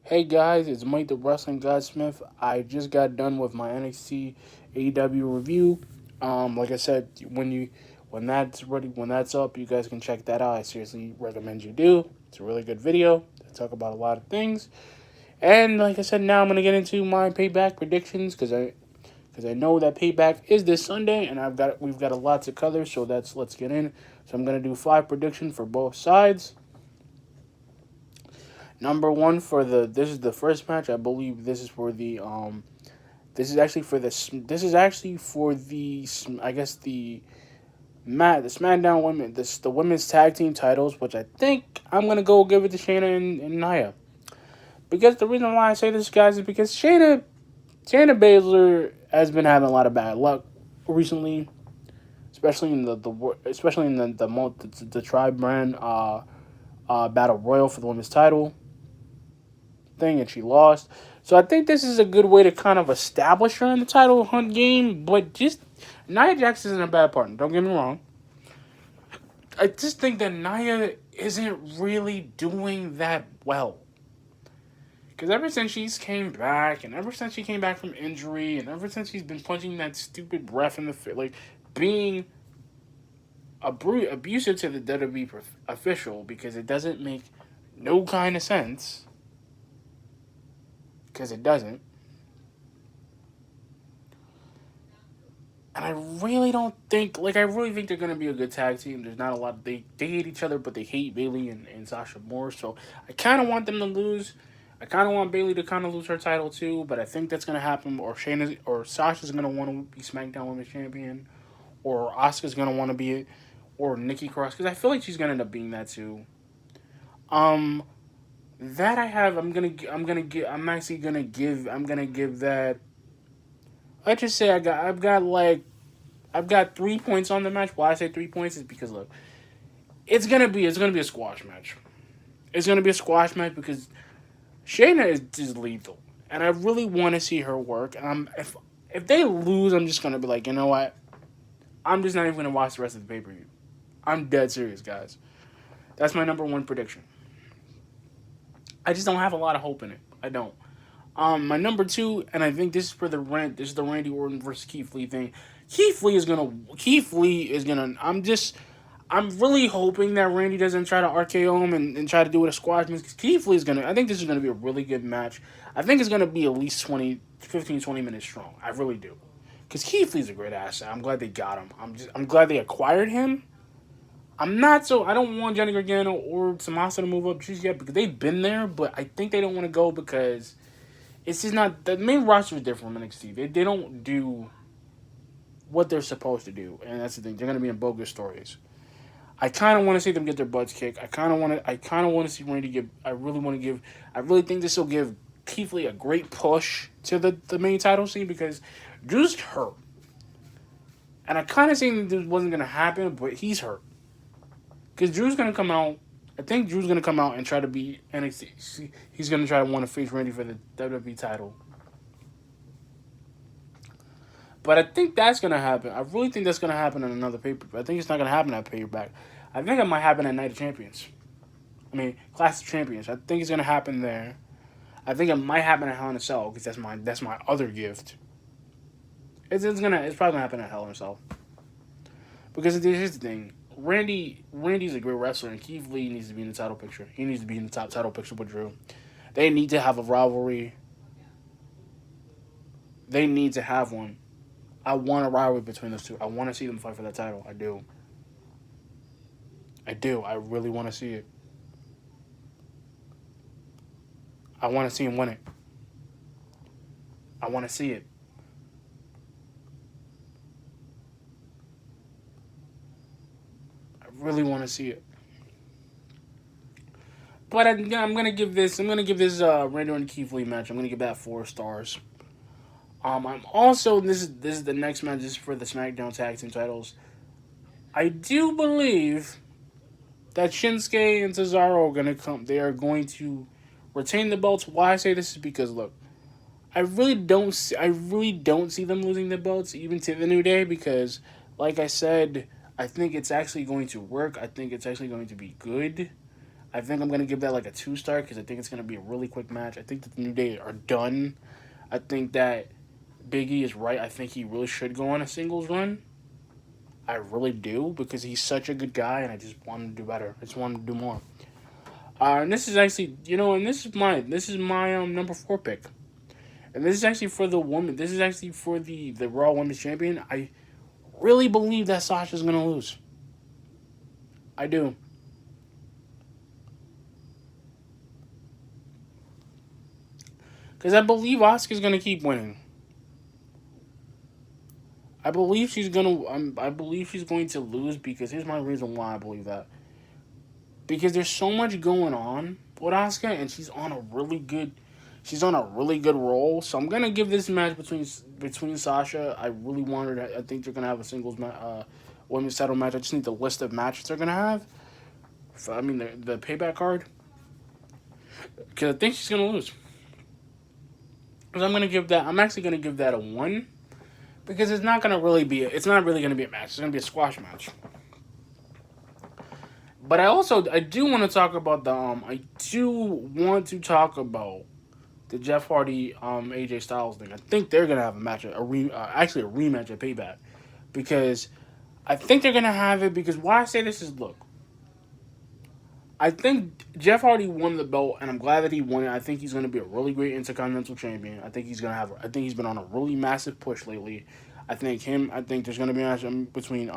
Hey guys, it's Mike the Wrestling Gunsmith. I just got done with my NXT AEW review. Like I said, when that's ready, when that's up, you guys can check that out. I seriously recommend you do. It's a really good video. I talk about a lot of things. And like I said, now I'm gonna get into my Payback predictions because I know that Payback is this Sunday, and we've got a lot to cover. So let's get in. So I'm gonna do 5 predictions for both sides. Number one for the this is the first match. I believe this is for the this is actually for the I guess the SmackDown women the women's tag team titles, which I think I'm gonna go give it to Shayna and Nia. Because the reason why I say this, guys, is because Shayna Baszler has been having a lot of bad luck recently, especially in the Tribe brand battle royal for the women's title thing, and she lost. So I think this is a good way to kind of establish her in the title hunt game. But just Nia Jax isn't a bad partner. Don't get me wrong. I just think that Nia isn't really doing that well. Because ever since she's came back, and ever since she came back from injury, and ever since she's been punching that stupid ref in the face, like being abusive to the WWE official, because it doesn't make no kind of sense. Because it doesn't. And I really don't think, I really think they're going to be a good tag team. There's not a lot, they hate each other, but they hate Bayley and Sasha more. So I kind of want them to lose. I kind of want Bayley to kind of lose her title too, but I think that's going to happen. Or Shayna or Sasha's going to want to be SmackDown Women's Champion, or Asuka's going to want to be it, or Nikki Cross, because I feel like she's going to end up being that too. Um, that I have, I'm gonna give that. Let's just say I've got 3 points on the match. Why I say 3 points is because look, it's gonna be a squash match. It's gonna be a squash match because Shayna is just lethal, and I really want to see her work. And if they lose, I'm just gonna be like, you know what? I'm just not even gonna watch the rest of the pay per view. I'm dead serious, guys. That's my number one prediction. I just don't have a lot of hope in it. I don't. My number two, and I think this is for the rent. This is the Randy Orton versus Keith Lee thing. Keith Lee is gonna. I'm really hoping that Randy doesn't try to RKO him and try to do it a squash match. Because Keith Lee is gonna. I think this is gonna be a really good match. I think it's gonna be at least 20 minutes strong. I really do. Because Keith Lee's a great asset. I'm glad they got him. I'm glad they acquired him. I'm not so. I don't want Johnny Gargano or Tommaso to move up just yet because they've been there, but I think they don't want to go because it's just not the main roster is different from NXT. They don't do what they're supposed to do, and that's the thing. They're gonna be in bogus stories. I kind of want to see them get their butts kicked. I kind of want to see Randy give. I really want to give. I really think this will give Keith Lee a great push to the main title scene because Drew's hurt, and I kind of seen this wasn't gonna happen, but he's hurt because Drew's gonna come out. I think Drew's gonna come out and try to be NXT. He's gonna try to want to face Randy for the WWE title. But I think that's gonna happen. I really think that's gonna happen in another paper. I think it's not gonna happen at Payback. I think it might happen at Night of Champions. I mean, Clash of Champions. I think it's gonna happen there. I think it might happen at Hell in a Cell because that's my other gift. It's probably gonna happen at Hell in a Cell because here's the thing. Randy's a great wrestler, and Keith Lee needs to be in the title picture. He needs to be in the top title picture with Drew. They need to have a rivalry. They need to have one. I want a rivalry between those two. I want to see them fight for that title. I do. I do. I really want to see it. I want to see him win it. I want to see it. I really want to see it. But I'm gonna give this. I'm gonna give this Randy and Keith Lee match. I'm gonna give that 4 stars. I'm also this is the next match. This is for the SmackDown Tag Team titles. I do believe that Shinsuke and Cesaro are gonna come. They are going to retain the belts. Why I say this is because look, I really don't see them losing the belts even to the New Day because, like I said, I think it's actually going to work. I think it's actually going to be good. I think I'm gonna give that like a 2 star because I think it's gonna be a really quick match. I think that the New Day are done. I think that Biggie is right. I think he really should go on a singles run. I really do because he's such a good guy, and I just want him to do better. I just want him to do more. And this is actually, and this is my number 4 pick, and this is actually for the woman. This is actually for the Raw Women's Champion. I really believe that Sasha's gonna lose. I do. Because I believe Asuka's gonna keep winning. I believe she's gonna. I believe she's going to lose because here's my reason why I believe that. Because there's so much going on with Asuka, and she's on a really good roll. So I'm gonna give this match between Sasha. I really wanted. I think they're gonna have a women's title match. I just need the list of matches they're gonna have. I mean the payback card because I think she's gonna lose. Because I'm actually gonna give that a 1 because it's not really gonna be a match. It's gonna be a squash match. But I do want to talk about I do want to talk about the Jeff Hardy AJ Styles thing. I think they're gonna have a match actually a rematch at Payback because I think they're gonna have it because why I say this is look. I think Jeff Hardy won the belt, and I'm glad that he won it. I think he's going to be a really great Intercontinental Champion. I think he's going to have. I think he's been on a really massive push lately. I think there's going to be a match between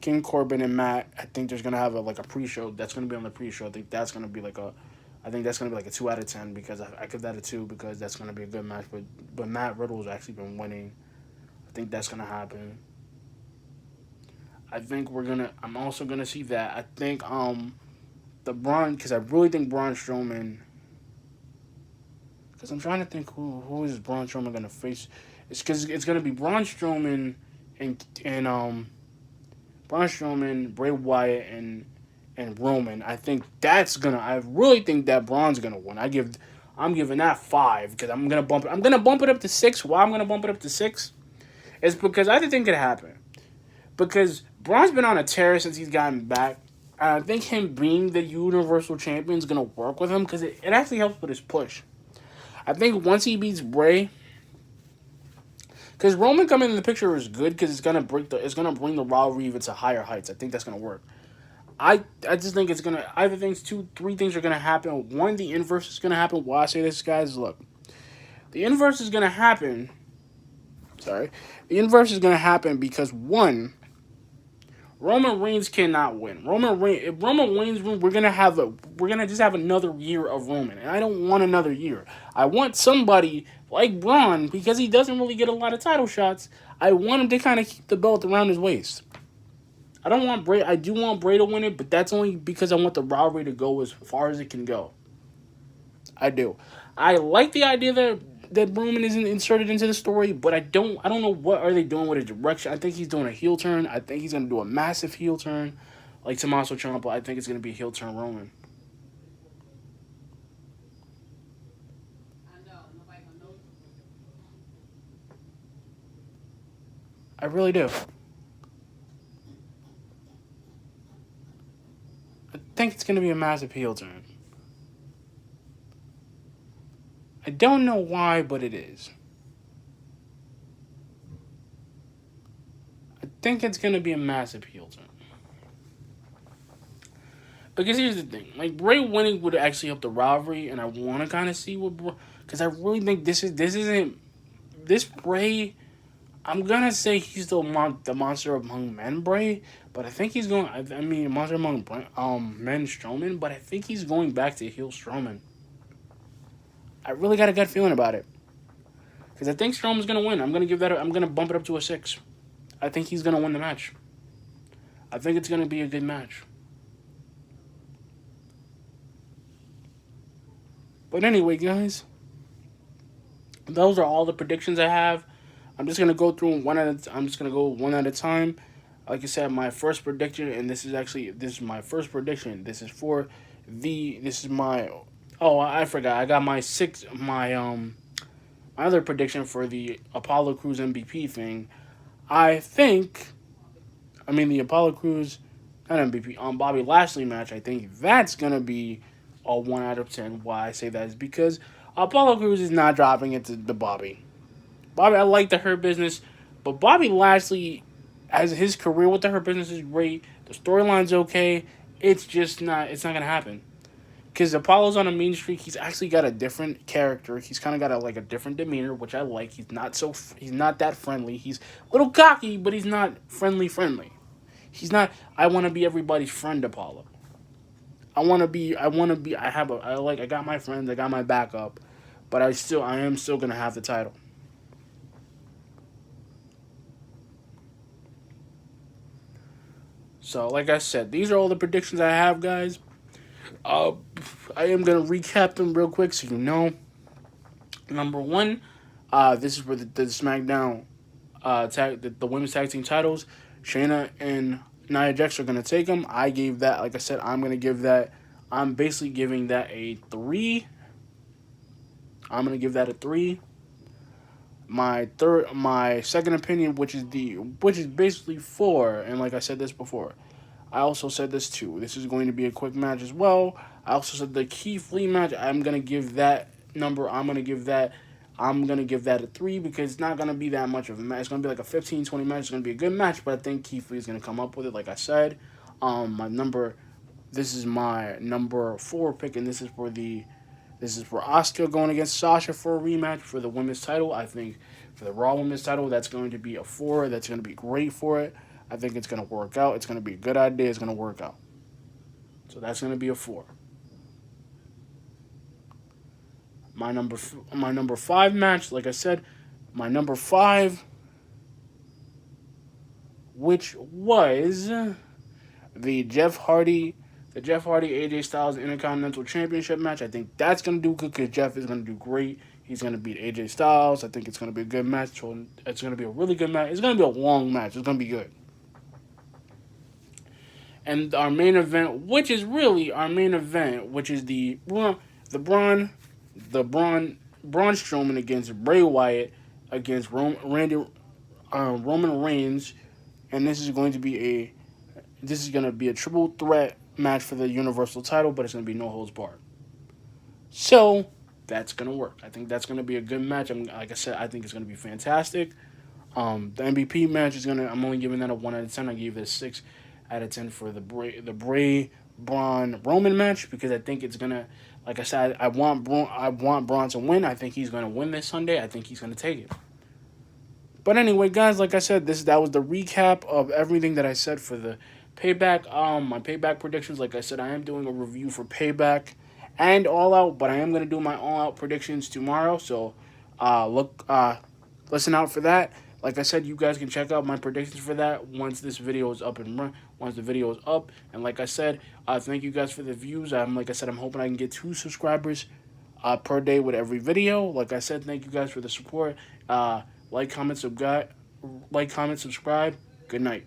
King Corbin and Matt. I think there's going to have like a pre-show. That's going to be on the pre-show. I think that's going to be like a. I think that's going to be like a 2 out of 10 because I give that a 2 because that's going to be a good match. But Matt Riddle's actually been winning. I think that's going to happen. I think we're gonna. I'm also gonna see that. I think the Braun because I really think Braun Strowman. Because I'm trying to think who is Braun Strowman gonna face. It's because it's gonna be Braun Strowman and Braun Strowman, Bray Wyatt and Roman. I think that's gonna. I really think that Braun's gonna win. I'm giving that 5 because I'm gonna bump it. I'm gonna bump it up to 6. Why I'm gonna bump it up to 6? Is because I think it could happen. Because Braun's been on a tear since he's gotten back. I think him being the Universal Champion is going to work with him because it actually helps with his push. I think once he beats Bray, because Roman coming in the picture is good because it's gonna bring the rivalry even to higher heights. I think that's gonna work. I just think it's gonna either things 3 things are gonna happen. One, the inverse is gonna happen. Why I say this, guys? Look, the inverse is gonna happen. Sorry, the inverse is gonna happen because one, Roman Reigns cannot win. If Roman Reigns wins, we're gonna just have another year of Roman, and I don't want another year. I want somebody like Braun because he doesn't really get a lot of title shots. I want him to kind of keep the belt around his waist. I don't want Bray. I do want Bray to win it, but that's only because I want the rivalry to go as far as it can go. I do. I like the idea that Roman isn't inserted into the story, but I don't know what are they doing with a direction. I think he's doing a heel turn. I think he's gonna do a massive heel turn, like Tommaso Ciampa. I think it's gonna be a heel turn Roman. I really do. I think it's gonna be a massive heel turn. I don't know why, but it is. I think it's gonna be a massive heel turn. Because here's the thing, like Bray winning would actually help the rivalry, and I want to kind of see because I really think this isn't this Bray. I'm gonna say he's the monster among men Bray, but I think he's going. I mean, monster among men Strowman, but I think he's going back to heel Strowman. I really got a gut feeling about it because I think Strowman's gonna win. I'm gonna bump it up to a 6. I think he's gonna win the match. I think it's gonna be a good match. But anyway, guys, those are all the predictions I have. I'm just gonna go through I'm just gonna go one at a time. Like I said, my first prediction, and this is my first prediction. This is my. Oh, I forgot. I got my other prediction for the Apollo Crews MVP thing. I think. I mean the Apollo Crews not MVP, Bobby Lashley match, I think that's gonna be a 1 out of 10. Why I say that is because Apollo Crews is not dropping it to the Bobby. Bobby, I like the Hurt Business, but Bobby Lashley, as his career with the Hurt Business is great. The storyline's okay. It's just not. It's not gonna happen because Apollo's on a mean streak. He's actually got a different character. He's kind of got a different demeanor, which I like. He's not so. He's not that friendly. He's a little cocky, but he's not friendly. Friendly. He's not. I want to be everybody's friend, Apollo. I want to be. I want to be. I have a. I like. I got my friends. I got my backup, but I am still gonna have the title. So, like I said, these are all the predictions I have, guys. Uh, I am gonna recap them real quick so you know. Number one, this is where the SmackDown the women's tag team titles. Shayna and Nia Jax are gonna take them. I gave that, like I said, I'm gonna give that. I'm basically giving that a 3. I'm gonna give that a 3. My second opinion, which is basically 4, and like I said this before, I also said this too. This is going to be a quick match as well. I also said the Keith Lee match. I'm gonna give that number. I'm gonna give that a 3 because it's not gonna be that much of a match. It's gonna be like a 15-20 match. It's gonna be a good match, but I think Keith Lee is gonna come up with it. Like I said, my number. This is my number 4 pick, and this is for Asuka going against Sasha for a rematch for the women's title. I think for the Raw women's title, that's going to be a 4. That's going to be great for it. I think it's going to work out. It's going to be a good idea. It's going to work out. So that's going to be a 4. My number 5 match, like I said, my number 5, which was the Jeff Hardy AJ Styles Intercontinental Championship match. I think that's gonna do good because Jeff is gonna do great. He's gonna beat AJ Styles. I think it's gonna be a good match. So it's gonna be a really good match. It's gonna be a long match. It's gonna be good. And our main event, which is really our main event, which is the Braun Braun Strowman against Bray Wyatt against Roman Reigns, and this is going to be a triple threat match for the Universal title, but it's going to be no holds barred. So that's going to work. I think that's going to be a good match. Like I said, I think it's going to be fantastic. The MVP match is gonna. I'm only giving that a 1 out of 10. I gave it a 6 out of 10 for the Bray Braun Roman match because I think it's gonna. Like I said, I want Braun to win. I think he's gonna win this Sunday. I think he's gonna take it. But anyway, guys, like I said, that was the recap of everything that I said for the Payback. My Payback predictions. Like I said, I am doing a review for Payback and All Out, but I am gonna do my All Out predictions tomorrow. So, listen out for that. Like I said, you guys can check out my predictions for that once this video is up and run. Once the video is up, and like I said, thank you guys for the views. Like I said, I'm hoping I can get 2 subscribers per day with every video. Like I said, thank you guys for the support. Like, comment, subscribe. Good night.